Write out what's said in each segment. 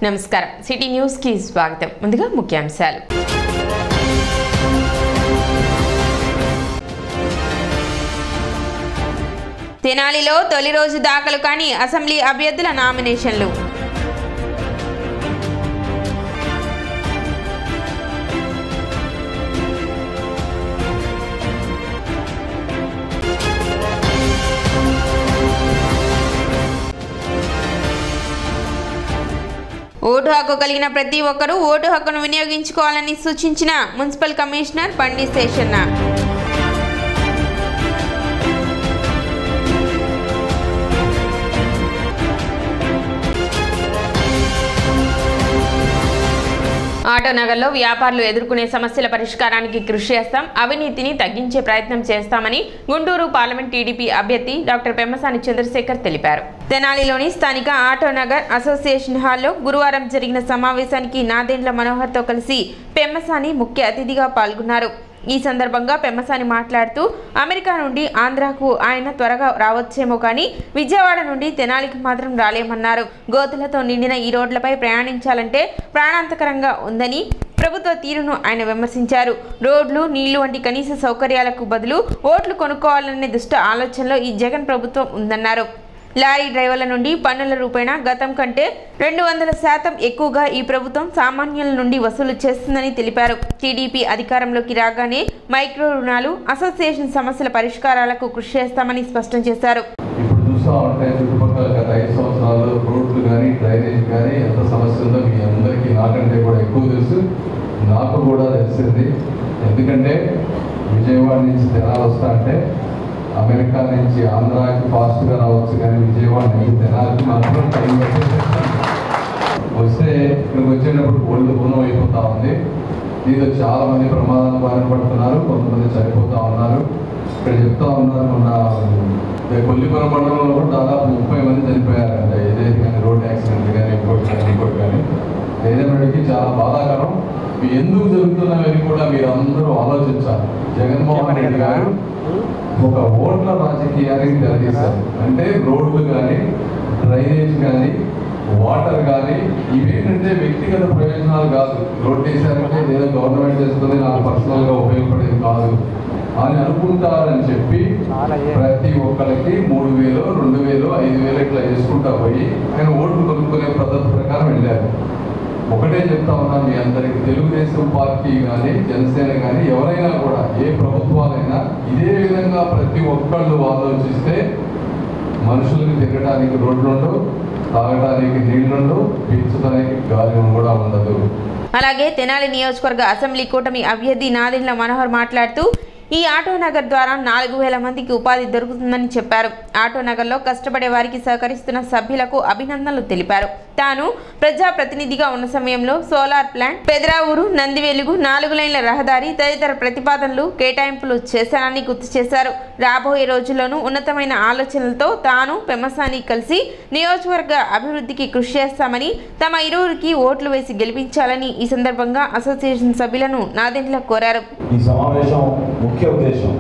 నమస్కారం city news కి స్వాగతం. ముందుగా ముఖ్యాంశాలు. తెనాలిలో తొలి రోజు దాఖలు కాని అసెంబ్లీ అభ్యర్థుల నామినేషన్లు. ఓటు హక్కు కలిగిన ప్రతి ఒక్కరూ ఓటు హక్కును వినియోగించుకోవాలని సూచించిన మున్సిపల్ కమిషనర్ బండి శేషన్న. ఆటోనగర్లో వ్యాపారులు ఎదుర్కొనే సమస్యల పరిష్కారానికి కృషి చేస్తాం, అవినీతిని తగ్గించే ప్రయత్నం చేస్తామని గుంటూరు పార్లమెంట్ టీడీపీ అభ్యర్థి డాక్టర్ పెమ్మసాని చంద్రశేఖర్ తెలిపారు. తెనాలిలోని స్థానిక ఆటోనగర్ అసోసియేషన్ హాల్లో గురువారం జరిగిన సమావేశానికి నాదెండ్ల మనోహర్తో కలిసి పెమ్మసాని ముఖ్య అతిథిగా పాల్గొన్నారు. ఈ సందర్భంగా పెమ్మసాని మాట్లాడుతూ అమెరికా నుండి ఆంధ్రాకు ఆయన త్వరగా రావచ్చేమో కానీ విజయవాడ నుండి తెనాలికి మాత్రం రాలేమన్నారు. గోతులతో నిండిన ఈ రోడ్లపై ప్రయాణించాలంటే ప్రాణాంతకరంగా ఉందని ప్రభుత్వ తీరును ఆయన విమర్శించారు. రోడ్లు, నీళ్లు వంటి కనీస సౌకర్యాలకు బదులు ఓట్లు కొనుక్కోవాలనే దుష్ట ఆలోచనలో ఈ జగన్ ప్రభుత్వం ఉందన్నారు. లారీ డ్రైవర్ల నుండి పన్నుల రూపేణా గతం కంటే 200% ఎక్కువగా ఈ ప్రభుత్వం సామాన్యుల నుండి వసూలు చేస్తుందని తెలిపారు. టీడీపీ అధికారంలోకి రాగానే మైక్రో రుణాలు, అసోసియేషన్ సమస్యల పరిష్కారాలకు కృషి చేస్తామని స్పష్టం చేశారు. ఇప్పుడు చూస్తామంటే చుట్టుపక్కల గత 5 సంవత్సరాలు రోడ్లు కానీ డ్రైనేజ్ కానీ ఎంత సమస్య ఉందో మీ అందరికీ నాకంటే కూడా ఎక్కువ తెలుసు. నాకు కూడా తెలిసింది. ఎందుకంటే విజయవాడ నుంచి తెనాలి వస్తా అంటే అమెరికా నుంచి ఆంధ్రాకి ఫాస్ట్గా రావచ్చు, కానీ విజయవాడ నుంచి తెనాలికి మాత్రం టైం వస్తే ఇక్కడికి వచ్చేటప్పుడు ఒళ్ళు ఊనం అయిపోతూ ఉంది. దీంతో చాలామంది ప్రమాదాలు బారిన పడుతున్నారు, కొంతమంది చనిపోతూ ఉన్నారు. ఇక్కడ చెప్తా ఉన్నారు, మొన్న కొల్లిపురం మండలంలో కూడా దాదాపు 30 మంది చనిపోయారంట. ఏదైతే కానీ రోడ్ యాక్సిడెంట్ కానీ ఇంకోటి కానీ ఏదైనాడికి చాలా బాధాకరం. ఎందుకు జరుగుతున్నవని కూడా మీరు అందరూ ఆలోచించాలి. జగన్మోహన్ రెడ్డి గారు ఒక ఓట్ల రాజకీయానికి తెరదీశారు. అంటే రోడ్లు కానీ డ్రైనేజ్ కానీ వాటర్ కానీ ఇవేంటంటే వ్యక్తిగత ప్రయోజనాలు కాదు. రోడ్డు వేసారంటే ఏదో గవర్నమెంట్ చేస్తుంది, నాకు పర్సనల్గా ఉపయోగపడేది కాదు అని అనుకుంటారని చెప్పి ప్రతి ఒక్కరికి 3,000, 2,000, 5,000 ఇట్లా చేసుకుంటా పోయి ఆయన ఓట్లు కొనుక్కునే పద్ధతి ప్రకారం వెళ్ళారు. ఒకటే చెప్తా ఉన్నా మీ అందరికి, తెలుగుదేశం పార్టీ కానీ జనసేన కానీ ఎవరైనా కూడా ఏ ప్రభుత్వాలైనా ఇదే విధంగా ప్రతి ఒక్కళ్ళు ఆలోచిస్తే మనుషులకు తిరగడానికి రోడ్లుండవు, తాగడానికి నీళ్లుండవు, పీల్చడానికి గాలి కూడా ఉండదు. అలాగే తెనాలి నియోజకవర్గ అసెంబ్లీ కూటమి అభ్యర్థి నాదెండ్ల మనోహర్ మాట్లాడుతూ ఈ ఆటోనగర్ ద్వారా 4,000 మందికి ఉపాధి దొరుకుతుందని చెప్పారు. ఆటోనగర్లో కష్టపడే వారికి సహకరిస్తున్న సభ్యులకు అభినందనలు తెలిపారు. తాను ప్రజాప్రతినిధిగా ఉన్న సమయంలో సోలార్ ప్లాంట్, పెదరావూరు, నందివెలుగు 4 లైన్ల రహదారి తదితర ప్రతిపాదనలు, కేటాయింపులు చేశానని గుర్తు చేశారు. రాబోయే రోజుల్లోనూ ఉన్నతమైన ఆలోచనలతో తాను పెమ్మసాని కలిసి నియోజకవర్గ అభివృద్ధికి కృషి చేస్తామని, తమ ఇరువురికి ఓట్లు వేసి గెలిపించాలని ఈ సందర్భంగా అసోసియేషన్ సభ్యులను నాదెండ్ల కోరారు. ఈ సమావేశం ముఖ్య ఉద్దేశం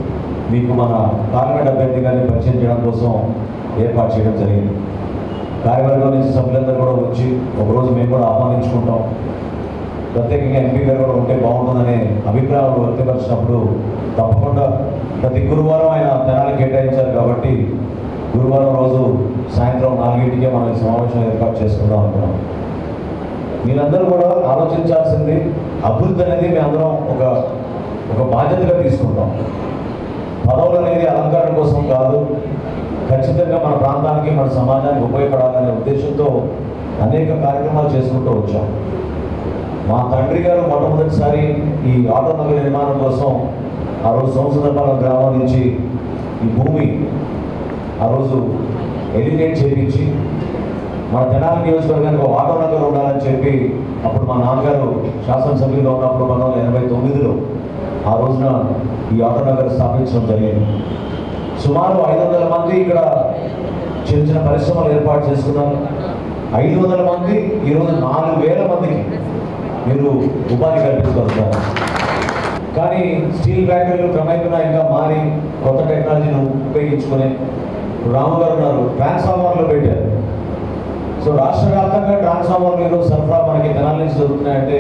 మీకు మన పార్లమెంట్ అభ్యర్థి గారిని పరిచయం చేయడం కోసం ఏర్పాటు చేయడం జరిగింది. కార్యవర్గం నుంచి సభ్యులందరూ కూడా వచ్చి ఒకరోజు మేము కూడా ఆహ్వానించుకుంటాం. ప్రత్యేకంగా ఎంపీ గారు కూడా ఉంటే బాగుంటుందనే అభిప్రాయాలు వ్యక్తపరిచినప్పుడు తప్పకుండా ప్రతి గురువారం ఆయన తెనాలి కేటాయించారు కాబట్టి గురువారం రోజు సాయంత్రం 4ంటికే మనం ఈ సమావేశం ఏర్పాటు చేసుకుందాం అనుకున్నాం. మీరందరూ కూడా ఆలోచించాల్సింది అభివృద్ధి అనేది మీ అందరం ఒక బాధ్యతగా తీసుకుంటాం. పదవులు అనేది అలంకరణ కోసం కాదు, ఖచ్చితంగా మన ప్రాంతానికి, మన సమాజానికి ఉపయోగపడాలనే ఉద్దేశంతో అనేక కార్యక్రమాలు చేసుకుంటూ వచ్చాం. మా తండ్రి గారు మొట్టమొదటిసారి ఈ ఆటోనగర్ నిర్మాణం కోసం ఆ రోజు సంవత్సరపాలెం గ్రామం నుంచి ఈ భూమి ఆ రోజు ఎలిమినేట్ చేయించి మన తెనాలి నియోజకవర్గానికి ఒక ఆటోనగర్ ఉండాలని చెప్పి అప్పుడు మా నాన్నగారు శాసనసభ్యులుగా ఉన్నప్పుడు 1989లో ఆ రోజున ఈ ఆటోనగర్ స్థాపించడం జరిగింది. సుమారు 500 మంది ఇక్కడ చిన్న చిన్న పరిశ్రమలు ఏర్పాటు చేసుకున్నారు. 500 మంది ఈరోజు 4,000 మందికి మీరు ఉపాధి కల్పించగలుగుతారు. కానీ స్టీల్ ఫ్యాక్టరీలు క్రమేపీ ఇంకా మారి కొత్త టెక్నాలజీని ఉపయోగించుకుని రాము గారు ఉన్నారు, ట్రాన్స్ఫార్మర్లు పెట్టారు. సో రాష్ట్ర వ్యాప్తంగా ట్రాన్స్ఫార్మర్లు సరఫరా మనకి తెనాలి నుంచి జరుగుతున్నాయంటే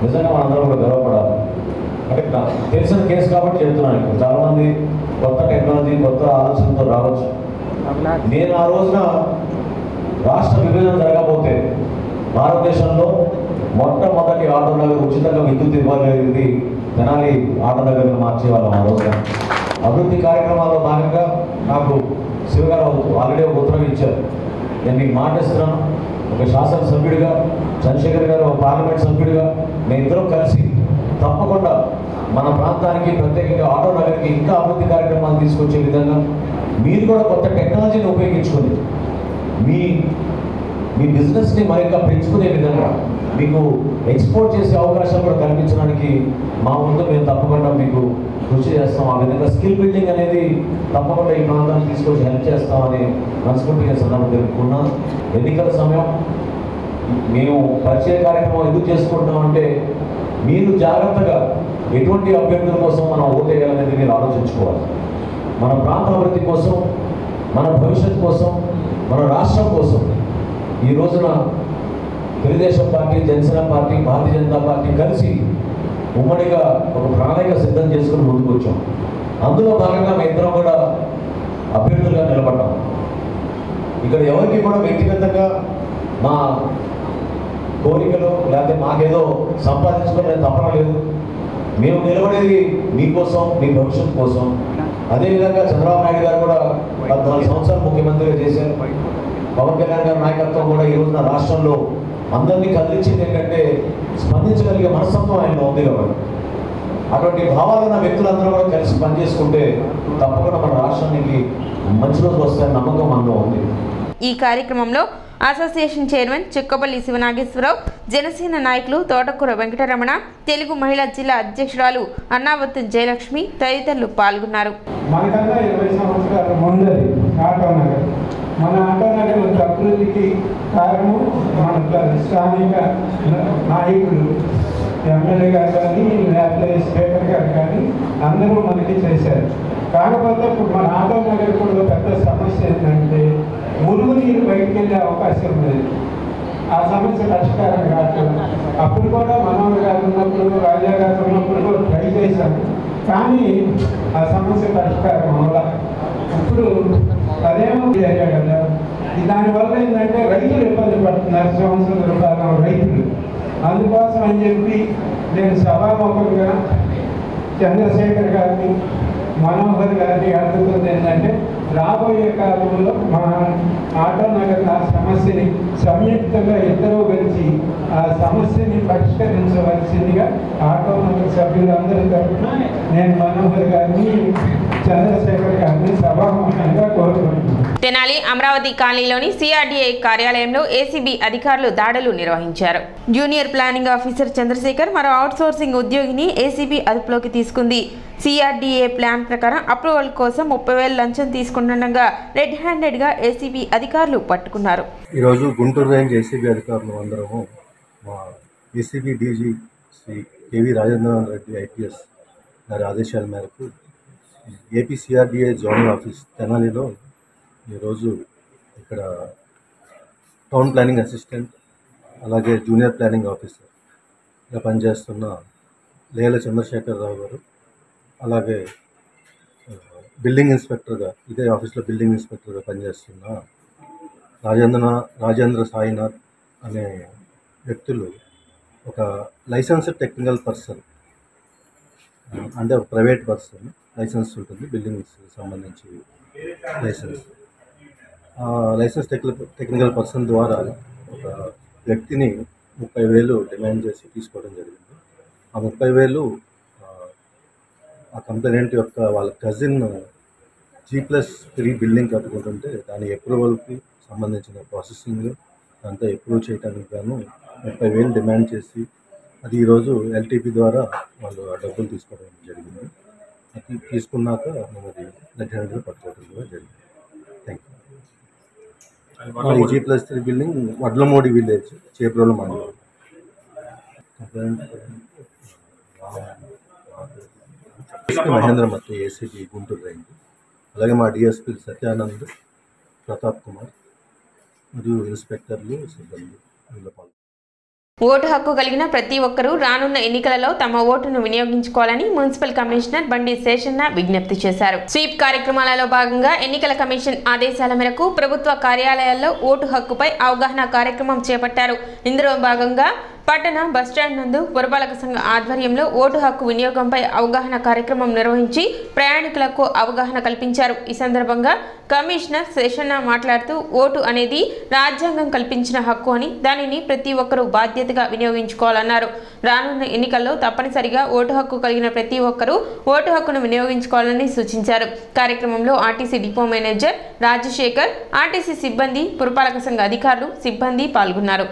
నిజంగా మనందరం కూడా గర్వపడాలి. అంటే తెలిసిన కేసు కాబట్టి చెప్తున్నాను. ఇప్పుడు చాలామంది కొత్త టెక్నాలజీ కొత్త ఆలోచనతో రావచ్చు. నేను ఆ రోజున రాష్ట్ర విభజన జరగకపోతే భారతదేశంలో మొట్టమొదటి ఆటో నగర్ ఉచితంగా విద్యుత్ ఇవ్వగలిగింది తెనాలి ఆటో నగర్ను మార్చేవాళ్ళం. ఆ రోజున అభివృద్ధి కార్యక్రమాల్లో భాగంగా నాకు శివగారు ఆల్రెడీ ఒక ఉత్తరం ఇచ్చారు. నేను మీకు మాట ఇస్తున్నాను, ఒక శాసనసభ్యుడిగా, చంద్రశేఖర్ గారు ఒక పార్లమెంట్ సభ్యుడిగా మేమిద్దరం కలిసి తప్పకుండా మన ప్రాంతానికి ప్రత్యేకంగా ఆటో నగర్కి ఇంకా అభివృద్ధి కార్యక్రమాలు తీసుకొచ్చే విధంగా మీరు కూడా కొత్త టెక్నాలజీని ఉపయోగించుకొని మీ బిజినెస్ని మరింత పెంచుకునే విధంగా మీకు ఎక్స్పోర్ట్ చేసే అవకాశాలు కూడా కల్పించడానికి మా ముందు మేము తప్పకుండా మీకు కృషి చేస్తాం. ఆ విధంగా స్కిల్ బిల్డింగ్ అనేది తప్పకుండా ఈ ప్రాంతానికి తీసుకొచ్చి హెల్ప్ చేస్తామని మనస్ఫూర్తిగా సందర్భం తెలుపుకున్నాం. ఎన్నికల సమయం మేము పరిచయ కార్యక్రమం ఎందుకు చేసుకుంటున్నామంటే మీరు జాగ్రత్తగా ఎటువంటి అభ్యర్థుల కోసం మనం ఓటు వేయాలనేది మీరు ఆలోచించుకోవాలి. మన ప్రాంత అభివృద్ధి కోసం, మన భవిష్యత్తు కోసం, మన రాష్ట్రం కోసం ఈ రోజున Telugu Desam party, Janasena party, Bharatiya Janata party కలిసి ఉమ్మడిగా ఒక ప్రణాళిక సిద్ధం చేసుకుని ముందుకు వచ్చాం. అందులో భాగంగా మేము ఇద్దరం కూడా అభ్యర్థులుగా నిలబడ్డాం. ఇక్కడ ఎవరికి కూడా వ్యక్తిగతంగా మా కోరికలు లేకపోతే మాకేదో సంపాదించుకునే తపన లేదు. మేము నిలబడేది మీకోసం, మీ భవిష్యత్తు కోసం. అదేవిధంగా చంద్రబాబు నాయుడు గారు కూడా 14 సంవత్సరాలు ముఖ్యమంత్రిగా చేశారు. పవన్ కళ్యాణ్ గారి నాయకత్వం కూడా ఈ రోజున రాష్ట్రంలో అందరినీ కదిలించింది ఏంటంటే స్పందించగలిగే మనస్తత్వం ఆయనలో ఉంది కాబట్టి అటువంటి భావాలున్న వ్యక్తులందరూ కూడా కలిసి పనిచేసుకుంటే తప్పకుండా మన రాష్ట్రానికి మంచి రోజులు వస్తాయని నమ్మకం మనలో ఉంది. ఈ కార్యక్రమంలో అసోసియేషన్ చైర్మన్ చిక్కపల్లి శివనాగేశ్వరరావు, జనసేన నాయకులు తోటకూర వెంకటరమణ, తెలుగు మహిళా జిల్లా అధ్యక్షురాలు అన్నావత్తు జయలక్ష్మి తదితరులు పాల్గొన్నారు. మనకన్నా 20 సంవత్సరాల ముందరి ఆటో నగర్, మన ఆటో నగర్ అభివృద్ధికి కారణం మన స్థానిక నాయకులు, ఎమ్మెల్యే గారు కానీ లేకపోతే స్పీకర్ గారు కానీ అందరూ మనకి చేశారు. కాకపోతే ఇప్పుడు మన ఆటో నగర్ కూడా పెద్ద సమస్య ఏంటంటే మురుగునీరు బయటికి వెళ్ళే అవకాశం లేదు. ఆ సమస్య పరిష్కారం కావట్లేదు. అప్పుడు కూడా మనోహర్ గారు ఉన్నప్పుడు, రాజా గారు ఉన్నప్పుడు కూడా ట్రై చేశాము, కానీ ఆ సమస్య పరిష్కారం వల్ల ఇప్పుడు అదేమో కదా. దానివల్ల ఏంటంటే రైతులు ఇబ్బంది పడుతున్నారు, సంవత్సరం రూపాయల రైతులు. అందుకోసం అని చెప్పి నేను సభాముఖంగా చంద్రశేఖర్ గారిని, మనోహర్ గారిని అడుగుతుంది ఏంటంటే రాబోయే కాలంలో మా ఆటో నగర్ ఆ సమస్యని సంయుక్తంగా ఇద్దరూ కలిసి ఆ సమస్యని పరిష్కరించవలసిందిగా ఆటో నగర్ సభ్యులందరి తరఫున నేను మనోహర్ గారిని, చంద్రశేఖర్ గారిని సభాముఖంగా కోరుకుంటున్నాను. తెనాలి అమరావతి కాలనీలోని సిఆర్డీఏ కార్యాలయంలో ఏసీబీ అధికారులు దాడులు నిర్వహించారు. జూనియర్ ప్లానింగ్ ఆఫీసర్ చంద్రశేఖర్ మరో అవుట్సోర్సింగ్ ఉద్యోగిని ఏసీబీ అదుపులోకి తీసుకుంది. సిఆర్డీఏ ప్లాన్ ప్రకారం అప్రూవల్ కోసం 30,000 లంచం తీసుకుంటుండగా రెడ్ హ్యాండెడ్గా ఏసీబీ అధికారులు పట్టుకున్నారు. ఈరోజు గుంటూరు రేంజ్ ఏసీబీ అధికారులు అందరము మా ACB DG Shri K V Rajendranath Reddy IPS గారి ఆదేశాల మేరకు ఏపీ సిఆర్డీఏ జోనల్ ఆఫీస్ తెనాలిలో ఈరోజు ఇక్కడ టౌన్ ప్లానింగ్ అసిస్టెంట్ అలాగే జూనియర్ ప్లానింగ్ ఆఫీసర్గా పనిచేస్తున్న లేల చంద్రశేఖరరావు గారు, అలాగే బిల్డింగ్ ఇన్స్పెక్టర్గా ఇదే ఆఫీస్లో బిల్డింగ్ ఇన్స్పెక్టర్గా పనిచేస్తున్న రాజేంద్ర సాయినాథ్ అనే వ్యక్తులు ఒక లైసెన్స్డ్ టెక్నికల్ పర్సన్, అంటే ఒక ప్రైవేట్ పర్సన్ లైసెన్స్ ఉంటుంది బిల్డింగ్స్ సంబంధించి లైసెన్స్ టెక్నికల్ పర్సన్ ద్వారా ఒక వ్యక్తిని 30,000 డిమాండ్ చేసి తీసుకోవడం జరిగింది. ఆ 30,000 ఆ కంప్లైంట్ యొక్క వాళ్ళ కజిన్ G+3 బిల్డింగ్ కట్టుకుంటుంటే దాని అప్రూవల్కి సంబంధించిన ప్రాసెసింగ్ అంతా అప్రూవ్ చేయడానికి గాను 30,000 డిమాండ్ చేసి అది ఈరోజు ఎల్టీపీ ద్వారా వాళ్ళు ఆ డబ్బులు తీసుకోవడం జరిగింది. అది తీసుకున్నాక మేము అది దగ్గరగా పట్టుకోవడం కూడా జరిగింది. Thank you. G+3 building Vadlamudi village, Chebrolu మండలం. మహేంద్రమూర్తి ఏసీబీ గుంటూరు రేంజ్, అలాగే మా డిఎస్పీ సత్యానంద్, ప్రతాప్ కుమార్, మరియు ఇన్స్పెక్టర్లు సిబ్బంది ఇందులో పాల్గొన్నారు. ఓటు హక్కు కలిగిన ప్రతి ఒక్కరూ రానున్న ఎన్నికలలో తమ ఓటును వినియోగించుకోవాలని మున్సిపల్ కమిషనర్ బండి శేషన్న విజ్ఞప్తి చేశారు. స్వీప్ కార్యక్రమాలలో భాగంగా ఎన్నికల కమిషన్ ఆదేశాల మేరకు ప్రభుత్వ కార్యాలయాల్లో ఓటు హక్కుపై అవగాహన కార్యక్రమం చేపట్టారు. ఇందులో భాగంగా పట్టణ బస్టాండ్ నందు పురపాలక సంఘ ఆధ్వర్యంలో ఓటు హక్కు వినియోగంపై అవగాహన కార్యక్రమం నిర్వహించి ప్రయాణికులకు అవగాహన కల్పించారు. ఈ సందర్భంగా కమిషనర్ శేషన్న మాట్లాడుతూ ఓటు అనేది రాజ్యాంగం కల్పించిన హక్కు అని దానిని ప్రతి ఒక్కరూ బాధ్యతగా వినియోగించుకోవాలన్నారు. రానున్న ఎన్నికల్లో తప్పనిసరిగా ఓటు హక్కు కలిగిన ప్రతి ఒక్కరూ ఓటు హక్కును వినియోగించుకోవాలని సూచించారు. కార్యక్రమంలో RTC depot manager Rajasekhar, RTC సిబ్బంది, పురపాలక సంఘ అధికారులు, సిబ్బంది పాల్గొన్నారు.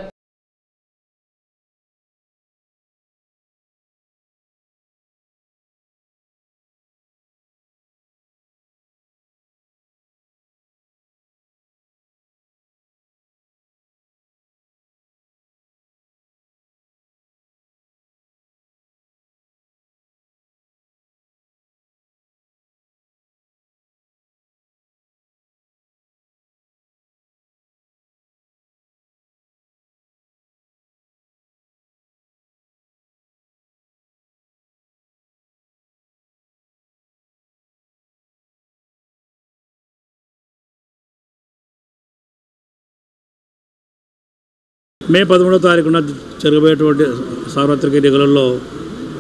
మే 11వ తారీఖున జరగబోయేటువంటి సార్వత్రిక ఎన్నికలలో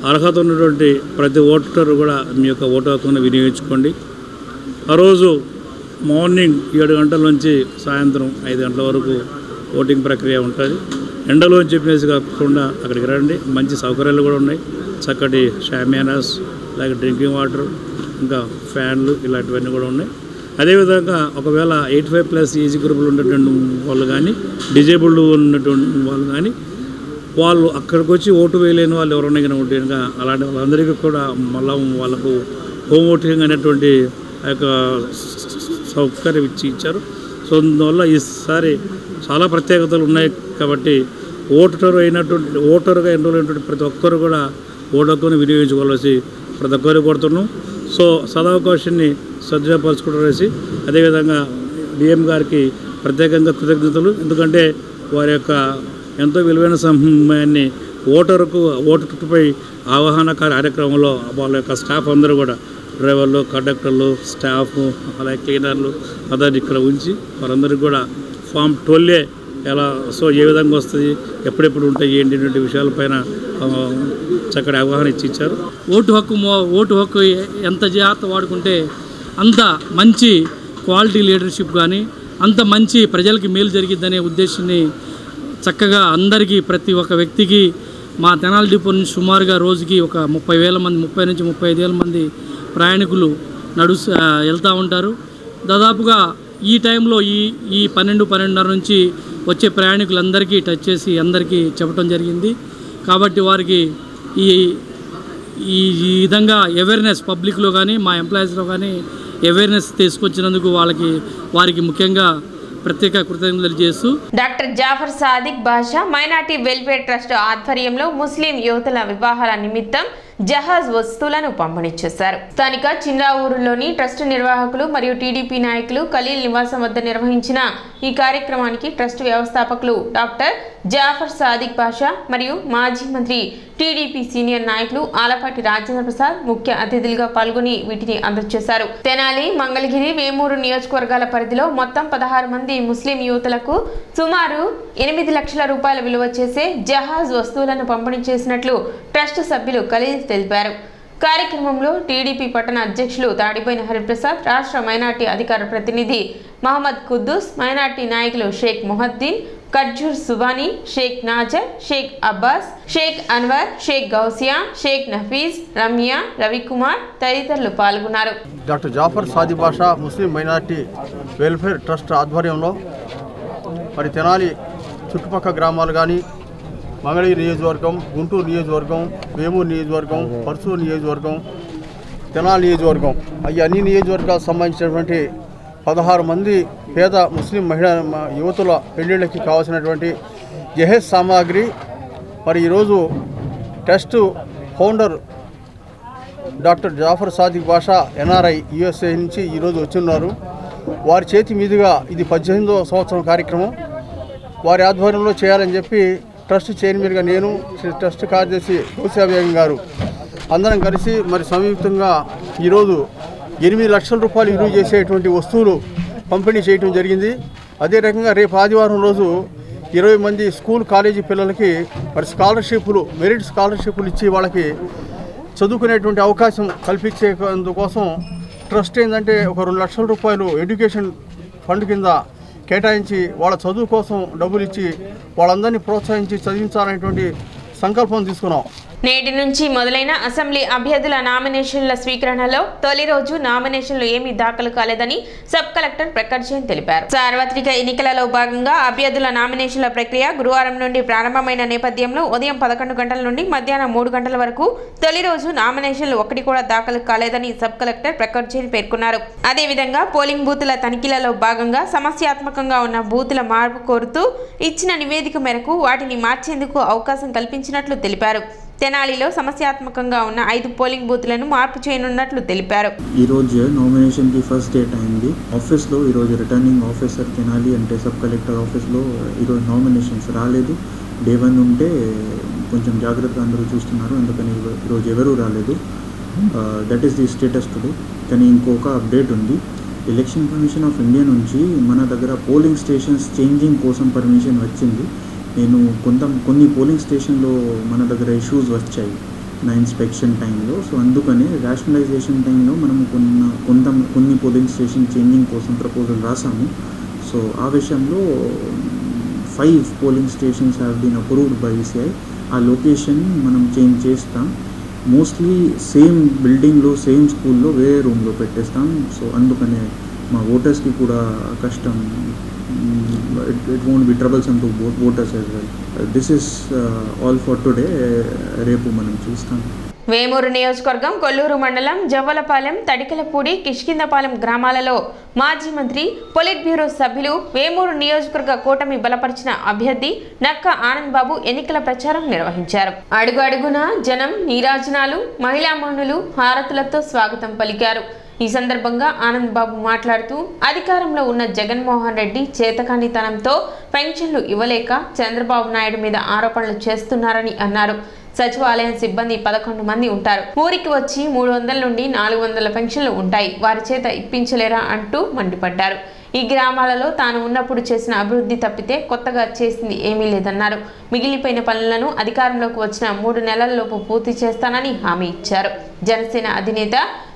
అర్హత ఉన్నటువంటి ప్రతి ఓటరు కూడా మీ యొక్క ఓటు హక్కును వినియోగించుకోండి. ఆ రోజు మార్నింగ్ 7 గంటల నుంచి సాయంత్రం 5 గంటల వరకు ఓటింగ్ ప్రక్రియ ఉంటుంది. ఎండలో చెప్పేసి కాకుండా అక్కడికి రండి. మంచి సౌకర్యాలు కూడా ఉన్నాయి. చక్కటి షామియానాస్, అలాగే డ్రింకింగ్ వాటర్, ఇంకా ఫ్యాన్లు ఇలాంటివన్నీ కూడా ఉన్నాయి. అదేవిధంగా ఒకవేళ 85+ ఏజ్ గ్రూపులు ఉన్నటువంటి వాళ్ళు కానీ, డిజేబుల్డ్ ఉన్నటువంటి వాళ్ళు కానీ, వాళ్ళు అక్కడికి వచ్చి ఓటు వేయలేని వాళ్ళు ఎవరైనా ఉంటే కనుక అలాంటి వాళ్ళందరికీ కూడా మళ్ళీ వాళ్ళకు హోమ్ ఓటింగ్ అనేటువంటి ఆ యొక్క సౌకర్యం ఇచ్చారు. సో అందువల్ల ఈసారి చాలా ప్రత్యేకతలు ఉన్నాయి. కాబట్టి ఓటరుగా ఎన్రోల్ అయినటువంటి ప్రతి ఒక్కరు కూడా ఓటు హక్కును వినియోగించుకోవాల్సి ప్రతి ఒక్కరు కోరుతున్నాం. సో సదావకాశాన్ని సద్వినియోగపరచుకోవడం. అదేవిధంగా డిఎం గారికి ప్రత్యేకంగా కృతజ్ఞతలు. ఎందుకంటే వారి యొక్క ఎంతో విలువైన సమయాన్ని ఓటుపై అవగాహన కార్యక్రమంలో వాళ్ళ యొక్క స్టాఫ్ అందరూ కూడా, డ్రైవర్లు, కండక్టర్లు, స్టాఫ్, అలాగే క్లీనర్లు అందరినీ ఇక్కడ ఉంచి వారందరికీ కూడా ఫామ్ 12A ఎలా సో ఏ విధంగా వస్తుంది, ఎప్పుడెప్పుడు ఉంటాయి, ఏంటి విషయాలపైన చక్కటి అవగాహన ఇచ్చారు. ఓటు హక్కు ఎంత జాగ్రత్త వాడుకుంటే అంత మంచి క్వాలిటీ లీడర్షిప్ కానీ అంత మంచి ప్రజలకి మేలు జరిగిద్దనే ఉద్దేశాన్ని చక్కగా అందరికీ ప్రతి ఒక్క వ్యక్తికి మా తెనాలి డిపో నుంచి సుమారుగా రోజుకి ఒక 30,000 మంది 30 నుంచి 35,000 మంది ప్రయాణికులు వెళ్తూ ఉంటారు. దాదాపుగా ఈ టైంలో ఈ 12-12:30 నుంచి వచ్చే ప్రయాణికులందరికీ టచ్ చేసి అందరికీ చెప్పడం జరిగింది. కాబట్టి వారికి ఈ విధంగా అవేర్నెస్ పబ్లిక్లో కానీ మా ఎంప్లాయీస్లో కానీ అవేర్నెస్ తీసుకొచ్చినందుకు వారికి ముఖ్యంగా ప్రత్యేక కృతజ్ఞతలు చేస్తూ డాక్టర్ జాఫర్ సాదిక్ బాషా మైనార్టీ వెల్ఫేర్ ట్రస్ట్ ఆధ్వర్యంలో ముస్లిం యువతుల వివాహాల నిమిత్తం జహాజ్ వస్తువులను పంపిణీ చేశారు. స్థానిక చిన్రావూరులోని ట్రస్ట్ నిర్వాహకులు మరియు టీడీపీ నాయకులు ఖలీల్ నివాసం వద్ద నిర్వహించిన ఈ కార్యక్రమానికి ట్రస్ట్ వ్యవస్థాపకులు డాక్టర్ జాఫర్ సాదిక్ బాషా మరియు మాజీ మంత్రి టీడీపీ సీనియర్ నాయకులు ఆలపాటి రాజేంద్ర ప్రసాద్ ముఖ్య అతిథులుగా పాల్గొని వీటిని అందజేశారు. తెనాలి, మంగళగిరి, వేమూరు నియోజకవర్గాల పరిధిలో మొత్తం 16 మంది ముస్లిం యువతులకు సుమారు 8 లక్షల రూపాయల విలువ చేసే జహాజ్ వస్తువులను పంపిణీ చేసినట్లు ట్రస్ట్ సభ్యులు ఖలీల్ తెలిపారు. కార్యక్రమంలో టీడీపీ పట్టణ అధ్యక్షులు తాడిపోయిన హరిప్రసాద్, రాష్ట్ర మైనార్టీ అధికార ప్రతినిధి మహమ్మద్ కుద్దూస్, మైనార్టీ నాయకులు షేక్ మొహద్దీన్, ఖర్జూర్ సుబానీ, షేక్ నాజర్, షేక్ అబ్బాస్, షేక్ అన్వర్, షేక్ గౌసియా, షేక్ నఫీజ్, రమ్య, రవికుమార్ తదితరులు పాల్గొన్నారు. డాక్టర్ జాఫర్ సాదిక్ బాషా ముస్లిం మైనార్టీ వెల్ఫేర్ ట్రస్ట్ ఆధ్వర్యంలో మరి తెనాలి చుట్టుపక్కల గ్రామాలు కానీ, మంగళగిరి నియోజకవర్గం, గుంటూరు నియోజకవర్గం, వేమూరు నియోజకవర్గం, పర్సూరు నియోజకవర్గం, తెనాలి నియోజకవర్గం, ఈ అన్ని నియోజకవర్గాలకు సంబంధించినటువంటి 16 మంది పేద ముస్లిం మహిళా యువతుల పెళ్లిళ్ళకి కావాల్సినటువంటి జహేజ్ సామాగ్రి మరి ఈరోజు trust founder doctor Jafar Sadiq Basha NRI USA నుంచి ఈరోజు వచ్చిన్నారు. వారి చేతి మీదుగా ఇది 18వ సంవత్సరం కార్యక్రమం. వారి ఆధ్వర్యంలో చేయాలని చెప్పి ట్రస్ట్ చైర్మన్గా నేను, ట్రస్ట్ కార్యదర్శి గౌసియా బేగం గారు అందరం కలిసి మరి సంయుక్తంగా ఈరోజు 8 లక్షల రూపాయలు విలువ చేసేటువంటి వస్తువులు పంపిణీ చేయడం జరిగింది. అదే రకంగా రేపు ఆదివారం రోజు 20 మంది స్కూల్ కాలేజీ పిల్లలకి మరి స్కాలర్షిప్లు, మెరిట్ స్కాలర్షిప్లు ఇచ్చి వాళ్ళకి చదువుకునేటువంటి అవకాశం కల్పించేందుకోసం ట్రస్ట్ ఏంటంటే ఒక 2 లక్షల రూపాయలు ఎడ్యుకేషన్ ఫండ్ కింద కేటాయించి వాళ్ళ చదువు కోసం డబ్బులు ఇచ్చి వాళ్ళందరినీ ప్రోత్సహించి చదివించాలనేటువంటి సంకల్పం తీసుకున్నాం. నేటి నుంచి మొదలైన అసెంబ్లీ అభ్యర్థుల నామినేషన్ల స్వీకరణలో తొలి రోజు నామినేషన్లు ఏమీ దాఖలు కాలేదని సబ్ కలెక్టర్ ప్రకాష్ జైన్ తెలిపారు. సార్వత్రిక ఎన్నికలలో భాగంగా అభ్యర్థుల నామినేషన్ల ప్రక్రియ గురువారం నుండి ప్రారంభమైన నేపథ్యంలో ఉదయం 11 గంటల నుండి మధ్యాహ్నం 3 గంటల వరకు తొలి రోజు నామినేషన్లు ఒకటి కూడా దాఖలు కాలేదని సబ్ కలెక్టర్ ప్రకాష్ జైన్ పేర్కొన్నారు. అదేవిధంగా పోలింగ్ బూతుల తనిఖీలలో భాగంగా సమస్యాత్మకంగా ఉన్న బూతుల మార్పు కోరుతూ ఇచ్చిన నివేదిక మేరకు వాటిని మార్చేందుకు అవకాశం కల్పించినట్లు తెలిపారు. తెనాలిలో సమస్యాత్మకంగా ఉన్న 5 పోలింగ్ బూత్లను మార్పు చేయనున్నట్లు తెలిపారు. ఈ రోజు నామినేషన్కి ఫస్ట్ డేట్ అయింది. ఆఫీస్లో ఈరోజు రిటర్నింగ్ ఆఫీసర్ తెనాలి అంటే సబ్ కలెక్టర్ ఆఫీస్లో ఈరోజు నామినేషన్స్ రాలేదు. డే 1 ఉంటే కొంచెం జాగ్రత్త అందరూ చూస్తున్నారు, అందుకని ఈరోజు ఎవరూ రాలేదు. That is the status today. కానీ ఇంకొక అప్డేట్ ఉంది. ఎలక్షన్ కమిషన్ ఆఫ్ ఇండియా నుంచి మన దగ్గర పోలింగ్ స్టేషన్స్ చేంజింగ్ కోసం పర్మిషన్ వచ్చింది. నేను కొన్ని పోలింగ్ స్టేషన్లో మన దగ్గర ఇష్యూస్ వచ్చాయి నా ఇన్స్పెక్షన్ టైంలో. సో అందుకనే రేషనలైజేషన్ టైంలో మనము కొన్ని పోలింగ్ స్టేషన్ చేంజింగ్ కోసం ప్రపోజల్ రాసాము. సో ఆ విషయంలో 5 polling stations have been approved by ECI. ఆ లొకేషన్ మనం చేంజ్ చేస్తాం. మోస్ట్లీ సేమ్ బిల్డింగ్లో, సేమ్ స్కూల్లో వేరే రూమ్లో పెట్టేస్తాం. సో అందుకనే మా ఓటర్స్కి కూడా కష్టం. It won't be troublesome to voters as well. This is all for today. రేపు మనం చూస్తాం. వేమూరు నియోజకవర్గం కొల్లూరు మండలం జవ్వలపాలెం, తడికలపూడి, కిష్కిందపాలెం గ్రామాలలో మాజీ మంత్రి, పొలిట్ బ్యూరో సభ్యులు, వేమూరు నియోజకవర్గ కూటమి బలపరిచిన అభ్యర్థి నక్క ఆనంద్ బాబు ఎన్నికల ప్రచారం నిర్వహించారు. అడుగు అడుగున జనం నీరాజనాలు, మహిళా మనులు హారతులతో స్వాగతం పలికారు. ఈ సందర్భంగా ఆనంద్ బాబు మాట్లాడుతూ అధికారంలో ఉన్న జగన్మోహన్ రెడ్డి చేతకానితనంతో పెన్షన్లు ఇవ్వలేక చంద్రబాబు నాయుడు మీద ఆరోపణలు చేస్తున్నారని అన్నారు. సచివాలయం సిబ్బంది 11 మంది ఉంటారు. ఊరికి వచ్చి 300 నుండి 400 పెన్షన్లు ఉంటాయి. వారి చేత ఇప్పించలేరా అంటూ మండిపడ్డారు. ఈ గ్రామాలలో తాను ఉన్నప్పుడు చేసిన అభివృద్ధి తప్పితే కొత్తగా చేసింది ఏమీ లేదన్నారు. మిగిలిపోయిన పనులను అధికారంలోకి వచ్చిన 3 నెలల్లోపు పూర్తి చేస్తానని హామీ ఇచ్చారు. జనసేన అధినేత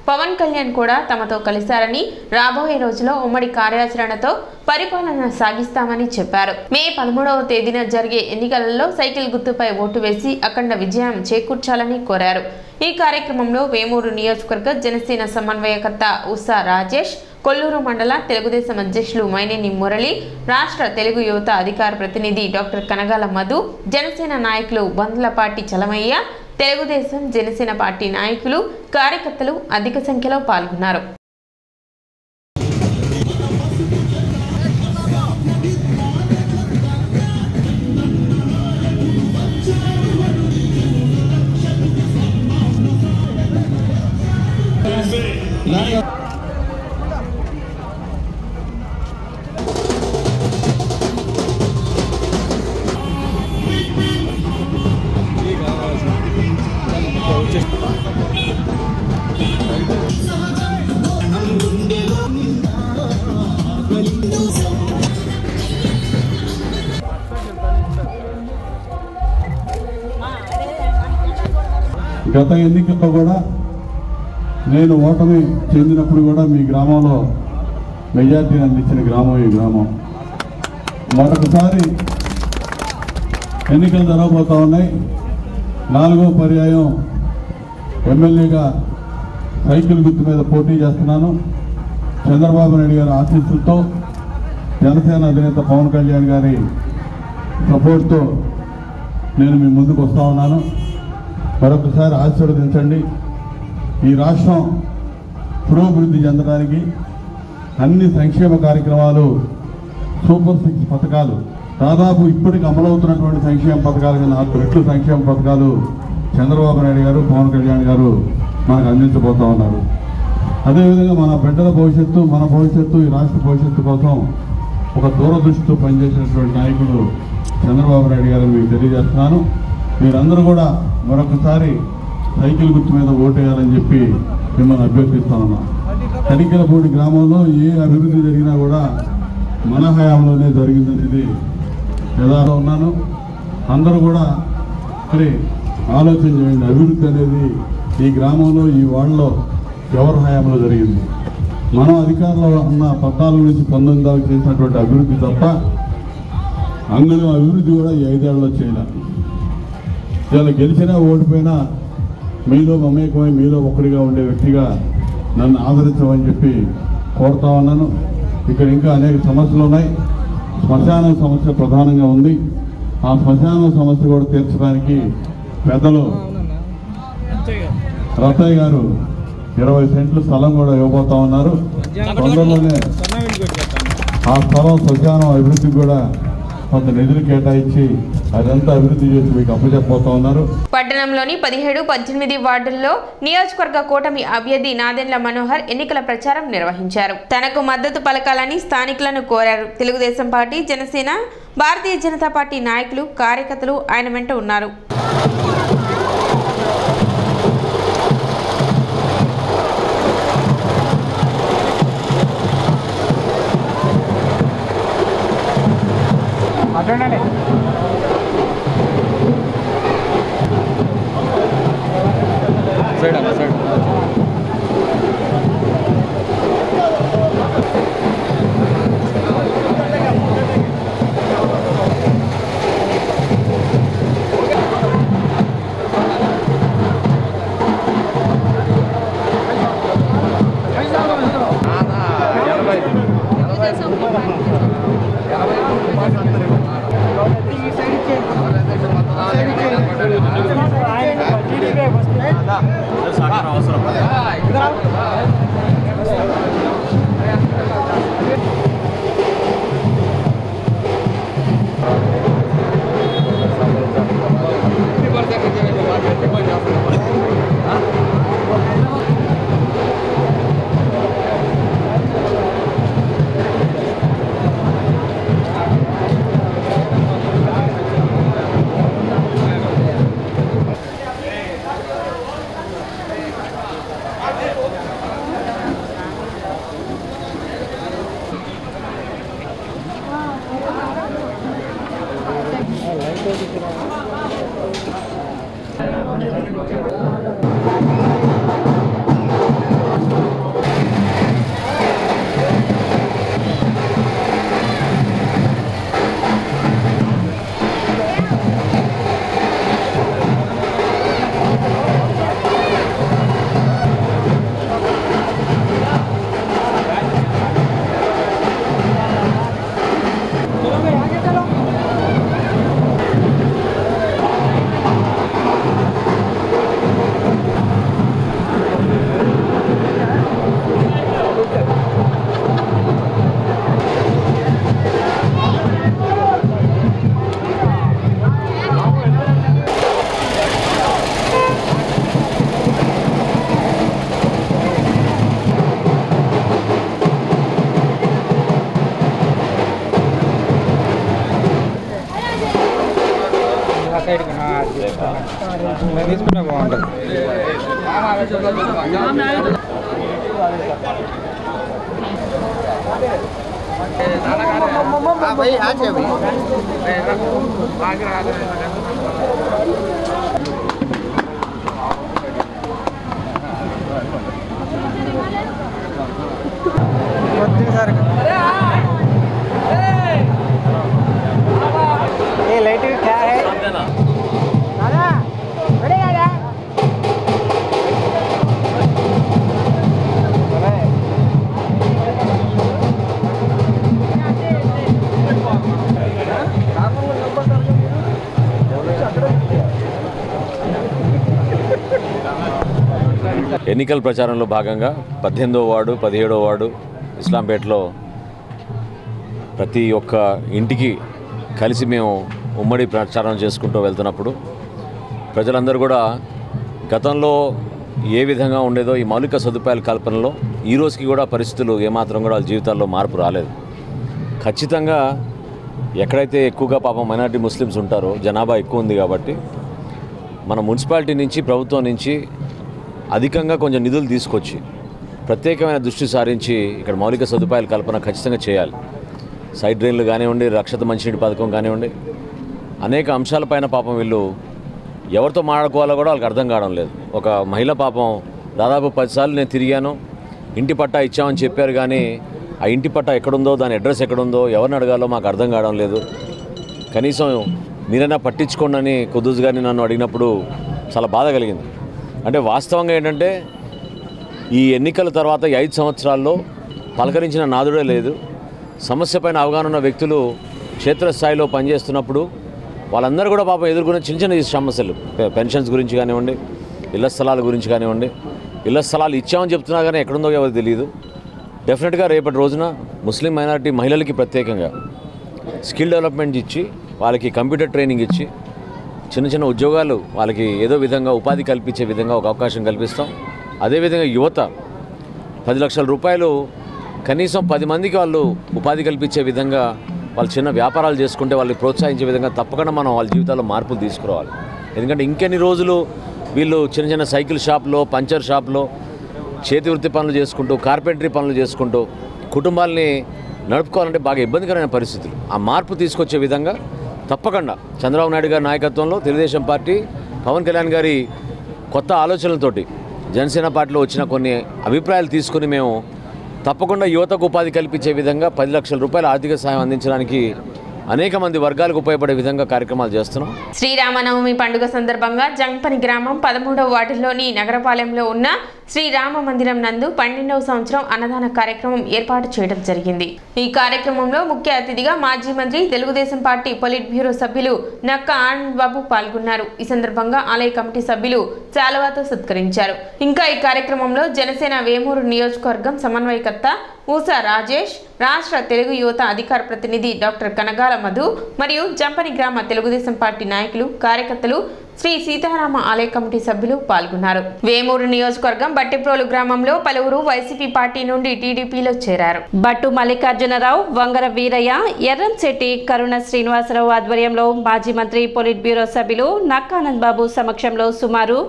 పవన్ కళ్యాణ్ కూడా తమతో కలిశారని, రాబోయే రోజుల్లో ఉమ్మడి కార్యాచరణతో పరిపాలన సాగిస్తామని చెప్పారు. మే 13వ తేదీన జరిగే ఎన్నికలలో సైకిల్ గుర్తుపై ఓటు వేసి అఖండ విజయం చేకూర్చాలని కోరారు. ఈ కార్యక్రమంలో వేమూరు నియోజకవర్గ జనసేన సమన్వయకర్త ఉషా రాజేష్, కొల్లూరు మండల తెలుగుదేశం అధ్యక్షులు మైనేని మురళి, రాష్ట్ర తెలుగు యువత అధికార ప్రతినిధి డాక్టర్ కనగాల మధు, జనసేన నాయకులు బండ్లపాటి చలమయ్య, తెలుగుదేశం జనసేన పార్టీ నాయకులు, కార్యకర్తలు అధిక సంఖ్యలో పాల్గొన్నారు. గత ఎన్నికల్లో కూడా నేను ఓటమి చెందినప్పుడు కూడా మీ గ్రామంలో మెజార్టీని అందించిన గ్రామం ఈ గ్రామం. మరొకసారి ఎన్నికలు జరగబోతా ఉన్నాయి. 4వ పర్యాయం ఎమ్మెల్యేగా సైకిల్ గుర్తు మీద పోటీ చేస్తున్నాను. చంద్రబాబు నాయుడు గారి ఆశీస్సులతో, జనసేన అధినేత పవన్ కళ్యాణ్ గారి సపోర్ట్తో నేను మీ ముందుకు వస్తూ ఉన్నాను. మరొకసారి ఆశీర్వదించండి. ఈ రాష్ట్రం పురోభివృద్ధి చెందడానికి అన్ని సంక్షేమ కార్యక్రమాలు, సూపర్ 6 పథకాలు, దాదాపు ఇప్పటికి అమలవుతున్నటువంటి సంక్షేమ పథకాలు కన్నా 4 రెట్లు సంక్షేమ పథకాలు చంద్రబాబు నాయుడు గారు, పవన్ కళ్యాణ్ గారు మనకు అందించబోతూ ఉన్నారు. అదేవిధంగా మన బిడ్డల భవిష్యత్తు, మన భవిష్యత్తు, ఈ రాష్ట్ర భవిష్యత్తు కోసం ఒక దూరదృష్టితో పనిచేసినటువంటి నాయకుడు చంద్రబాబు నాయుడు గారిని మీకు తెలియజేస్తున్నాను. మీరందరూ కూడా మరొకసారి సైకిల్ గుర్తు మీద ఓటేయాలని చెప్పి మిమ్మల్ని అభ్యర్థిస్తా ఉన్నాం. కనికలపూడి గ్రామంలో ఏ అభివృద్ధి జరిగినా కూడా మన హయాంలోనే జరిగిందనేది యథార్థం ఉన్నాను. అందరూ కూడా మరి ఆలోచన చేయండి. అభివృద్ధి అనేది ఈ గ్రామంలో ఈ వార్డులో ఎవరి హయాంలో జరిగింది? మనం అధికారంలో ఉన్న 14 నుంచి 19 దాకా చేసినటువంటి అభివృద్ధి తప్ప అంగళం అభివృద్ధి కూడా ఈ 5 ఏళ్లలో చేయాలి. ఇలా గెలిచినా ఓడిపోయినా మీలో మమేకమై మీలో ఒకటిగా ఉండే వ్యక్తిగా నన్ను ఆదరించమని చెప్పి కోరుతా ఉన్నాను. ఇక్కడ ఇంకా అనేక సమస్యలు ఉన్నాయి. శ్మశానం సమస్య ప్రధానంగా ఉంది. ఆ శ్మశానం సమస్య కూడా తీర్చడానికి పెద్దలు రత్తయ్య గారు 20 సెంట్లు స్థలం కూడా ఇవ్వబోతా ఉన్నారు. తొందరలోనే ఆ స్థలం శ్మశానం అభివృద్ధికి కూడా కొంత నిధులు కేటాయించి అదంతా అభివృద్ధి చేసి మీకు అప్పచెప్పబోతా ఉన్నారు. పట్టణంలోని 17, 18 వార్డుల్లో నియోజకవర్గ కూటమి అభ్యర్థి నాదెండ్ల మనోహర్ ఎన్నికల ప్రచారం నిర్వహించారు. తనకు మద్దతు పలకాలని స్థానికులను కోరారు. తెలుగుదేశం పార్టీ, జనసేన, భారతీయ జనతా పార్టీ నాయకులు, కార్యకర్తలు ఆయన వెంట ఉన్నారు. తీసుకున్నా బాగుంటుంది. ये लाइट क्या है? ఎన్నికల ప్రచారంలో భాగంగా 18వ వార్డు 17వ వార్డు ఇస్లాంపేటలో ప్రతి ఒక్క ఇంటికి కలిసి మేము ఉమ్మడి ప్రచారం చేసుకుంటూ వెళ్తున్నప్పుడు ప్రజలందరూ కూడా గతంలో ఏ విధంగా ఉండేదో ఈ మౌలిక సదుపాయాల కల్పనలో ఈ రోజుకి కూడా పరిస్థితులు ఏమాత్రం కూడా వాళ్ళ జీవితాల్లో మార్పు రాలేదు. ఖచ్చితంగా ఎక్కడైతే ఎక్కువగా పాపం మైనారిటీ ముస్లిమ్స్ ఉంటారో జనాభా ఎక్కువ ఉంది కాబట్టి మన మున్సిపాలిటీ నుంచి ప్రభుత్వం నుంచి అధికంగా కొంచెం నిధులు తీసుకొచ్చి ప్రత్యేకమైన దృష్టి సారించి ఇక్కడ మౌలిక సదుపాయాల కల్పన ఖచ్చితంగా చేయాలి. సైడ్ డ్రైన్లు కానివ్వండి, రక్షిత మంచినీటి పథకం కానివ్వండి, అనేక అంశాలపైన పాపం వీళ్ళు ఎవరితో మాట్లాడుకోవాలో కూడా వాళ్ళకి అర్థం కావడం లేదు. ఒక మహిళ పాపం దాదాపు 10 సార్లు నేను తిరిగాను, ఇంటి పట్టా ఇచ్చామని చెప్పారు, కానీ ఆ ఇంటి పట్టా ఎక్కడుందో, దాని అడ్రస్ ఎక్కడుందో, ఎవరిని అడగాలో మాకు అర్థం కావడం లేదు. కనీసం మీరైనా పట్టించుకోండి అని కుద్దూస్ గారిని నన్ను అడిగినప్పుడు చాలా బాధ కలిగింది. అంటే వాస్తవంగా ఏంటంటే ఈ ఎన్నికల తర్వాత 5 సంవత్సరాల్లో పలకరించిన నాదుడే లేదు. సమస్య పైన అవగాహన ఉన్న వ్యక్తులు క్షేత్రస్థాయిలో పనిచేస్తున్నప్పుడు వాళ్ళందరూ కూడా పాపం ఎదుర్కొనే చిన్న చిన్న సమస్యలు, పెన్షన్స్ గురించి కానివ్వండి, ఇళ్ల స్థలాల గురించి కానివ్వండి, ఇళ్ల స్థలాలు ఇచ్చామని చెప్తున్నా కానీ ఎక్కడుందో ఎవరు తెలియదు. డెఫినెట్గా రేపటి రోజున ముస్లిం మైనారిటీ మహిళలకి ప్రత్యేకంగా స్కిల్ డెవలప్మెంట్ ఇచ్చి, వాళ్ళకి కంప్యూటర్ ట్రైనింగ్ ఇచ్చి, చిన్న చిన్న ఉద్యోగాలు వాళ్ళకి ఏదో విధంగా ఉపాధి కల్పించే విధంగా ఒక అవకాశం కల్పిస్తాం. అదేవిధంగా యువత 10 లక్షల రూపాయలు కనీసం 10 మందికి వాళ్ళు ఉపాధి కల్పించే విధంగా వాళ్ళు చిన్న వ్యాపారాలు చేసుకుంటే వాళ్ళని ప్రోత్సహించే విధంగా తప్పకుండా మనం వాళ్ళ జీవితాల్లో మార్పులు తీసుకురావాలి. ఎందుకంటే ఇంకెన్ని రోజులు వీళ్ళు చిన్న చిన్న సైకిల్ షాప్లో, పంచర్ షాప్లో చేతి వృత్తి పనులు చేసుకుంటూ, కార్పెంటరీ పనులు చేసుకుంటూ కుటుంబాలని నడుపుకోవాలంటే బాగా ఇబ్బందికరమైన పరిస్థితులు. ఆ మార్పు తీసుకొచ్చే విధంగా తప్పకుండా చంద్రబాబు నాయుడు గారి నాయకత్వంలో తెలుగుదేశం పార్టీ, పవన్ కళ్యాణ్ గారి కొత్త ఆలోచనలతోటి జనసేన పార్టీలో వచ్చిన కొన్ని అభిప్రాయాలు తీసుకుని మేము తప్పకుండా యువతకు ఉపాధి కల్పించే విధంగా 10 లక్షల రూపాయల ఆర్థిక సహాయం అందించడానికి అనేక మంది వర్గాలకు ఉపయోగపడే విధంగా కార్యక్రమాలు చేస్తున్నాం. శ్రీరామనవమి పండుగ సందర్భంగా జంపని గ్రామం 13వ వార్డులోని నగరపాలెంలో ఉన్న శ్రీరామ మందిరం నందు 12వ సంవత్సరం అన్నదాన కార్యక్రమం ఏర్పాటు చేయడం జరిగింది. ఈ కార్యక్రమంలో ముఖ్య అతిథిగా మాజీ మంత్రి, తెలుగుదేశం పార్టీ పొలిట్ బ్యూరో సభ్యులు నక్క ఆనంద్ బాబు పాల్గొన్నారు. ఈ సందర్భంగా ఆలయ కమిటీ సభ్యులు చాలవాతో సత్కరించారు. ఇంకా ఈ కార్యక్రమంలో జనసేన వేమూరు నియోజకవర్గం సమన్వయకర్త ఊసా రాజేష్, రాష్ట్ర తెలుగు యువత అధికార ప్రతినిధి డాక్టర్ కనగాల మధు మరియు జంపని గ్రామ తెలుగుదేశం పార్టీ నాయకులు, కార్యకర్తలు, శ్రీ సీతారామ ఆలయ కమిటీ సభ్యులు పాల్గొన్నారు. వేమూరు నియోజకవర్గం బట్టిప్రోలు గ్రామంలో పలువురు వైసీపీ పార్టీ నుండి టీడీపీలో చేరారు. బట్టు మల్లికార్జునరావు, వంగర వీరయ్య, ఎర్రంశెట్టి, కరుణ శ్రీనివాసరావు ఆధ్వర్యంలో మాజీ మంత్రి, పొలిట్ బ్యూరో సభ్యులు నక్కానంద్ బాబు సమక్షంలో సుమారు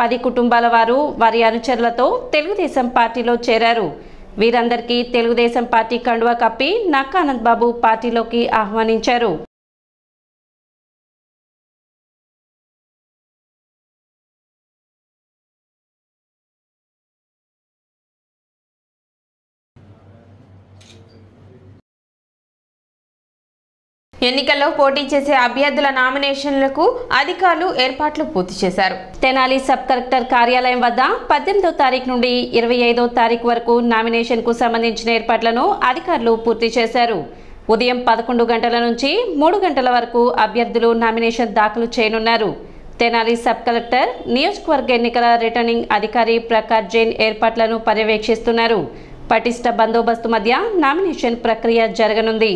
10 కుటుంబాల వారు వారి అనుచరులతో తెలుగుదేశం పార్టీలో చేరారు. వీరందరికీ తెలుగుదేశం పార్టీ కండువా కప్పి నక్కానంద్ బాబు పార్టీలోకి ఆహ్వానించారు. ఎన్నికల్లో పోటీ చేసే అభ్యర్థుల నామినేషన్లకు అధికారులు ఏర్పాట్లు పూర్తి చేశారు. తెనాలి సబ్ కలెక్టర్ కార్యాలయం వద్ద 18వ తారీఖు నుండి 25వ తారీఖు వరకు నామినేషన్కు సంబంధించిన ఏర్పాట్లను అధికారులు పూర్తి చేశారు. ఉదయం 11 గంటల నుంచి 3 గంటల వరకు అభ్యర్థులు నామినేషన్ దాఖలు చేయనున్నారు. తెనాలి సబ్ కలెక్టర్, నియోజకవర్గ ఎన్నికల రిటర్నింగ్ అధికారి ప్రకాష్ జైన్ ఏర్పాట్లను పర్యవేక్షిస్తున్నారు. పటిష్ట బందోబస్తు మధ్య నామినేషన్ ప్రక్రియ జరగనుంది.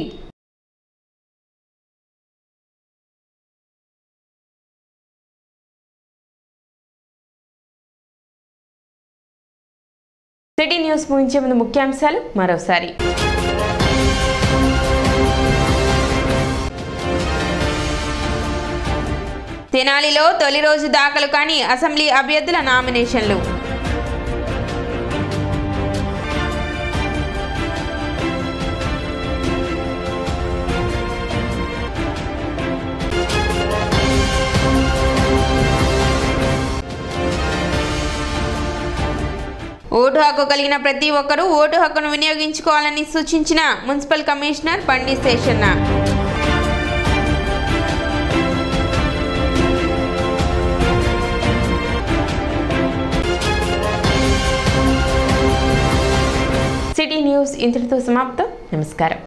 సిటీ న్యూస్ ముగించే ముందు ముఖ్యాంశాలు మరోసారి. తెనాలిలో తొలి రోజు దాఖలు కాని అసెంబ్లీ అభ్యర్థుల నామినేషన్లు. ఓటు హక్కు కలిగిన ప్రతి ఒక్కరూ ఓటు హక్కును వినియోగించుకోవాలని సూచించిన మున్సిపల్ కమిషనర్ బండి శేషన్న. సిటీ న్యూస్ ఇంతటితో సమాప్తం. నమస్కారం.